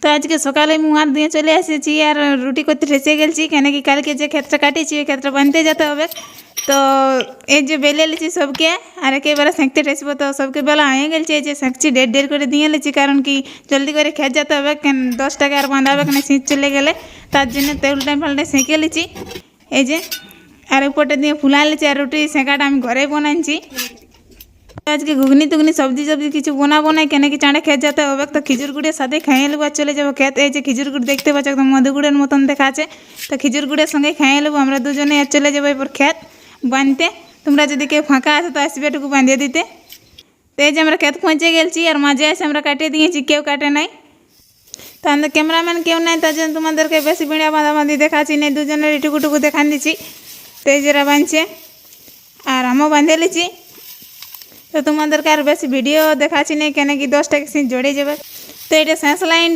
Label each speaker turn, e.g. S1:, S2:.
S1: তো আজকে সকালে মু হাত দিয়ে চলে এসেছি আর রুটি করতে ঠেসে গেছি, কেন কি কালকে যে ক্ষেতটা কাটিয়েছি ওই ক্ষেতটা বানতে যেতে হবে। তো এই যে বেলে লিছি সবকে আর একেবারে সেঁকতে ঠেসবো, তো সবকে বেলা হয়ে গেছে। এই যে সেঁকছি ঢের করে দিয়ে লিছি, কারণ কি জলদি করে খেত যেতে হবে, কেন 10 টাকা আর বাঁধাবে কেন শীত চলে গেলে, তার জন্য উল্টাই পাল্টাই সেঁকে লিছি। এই যে আর উপরটা দিয়ে ফুলা লিছি, আর রুটি সেঁকাটা আমি ঘরে বানাইছি। আজকে ঘুগনি টুগনি সবজি কিছু বানাবো না, কেন কি চাঁড়ে খেত যেতে হবে। তো খিজুর গুড়ের সাথে খেয়ে নেবো আর চলে যাবো খেত। এই যে খিজুর গুড় দেখতে পাচ্ছ একদম মধুগুড়ের মতন দেখাচ্ছে, তো খিজুর গুড়ের সঙ্গে খেয়ে নেবো আমরা দুজনে আর চলে যাবো এরপর খেত বাঁধতে। তোমরা যদি কেউ ফাঁকা আছে তো আসবে এটুকু বাঁধিয়ে দিতে। তো এই যে আমরা খেত পৌঁছে গেছি আর মাঝে এসে আমরা কাটিয়ে দিয়েছি, কেউ কাটে নাই। তো আমাদের ক্যামেরাম্যান কেউ নাই, তার জন্য তোমাদেরকে বেশি বিড়া বাঁধাবাঁধি দেখাচ্ছি নেই, দুজনের এটুকুটুকু দেখান দিচ্ছি। তো এই যেরা বাঁধছে আর আমিও বাঁধে লিছি। তো তোমাদেরকে আর বেশি ভিডিও দেখাচ্ছি নেই, কেন কি 10 টাকা জড়ে যাবে। তো এটা শেষ লাইন।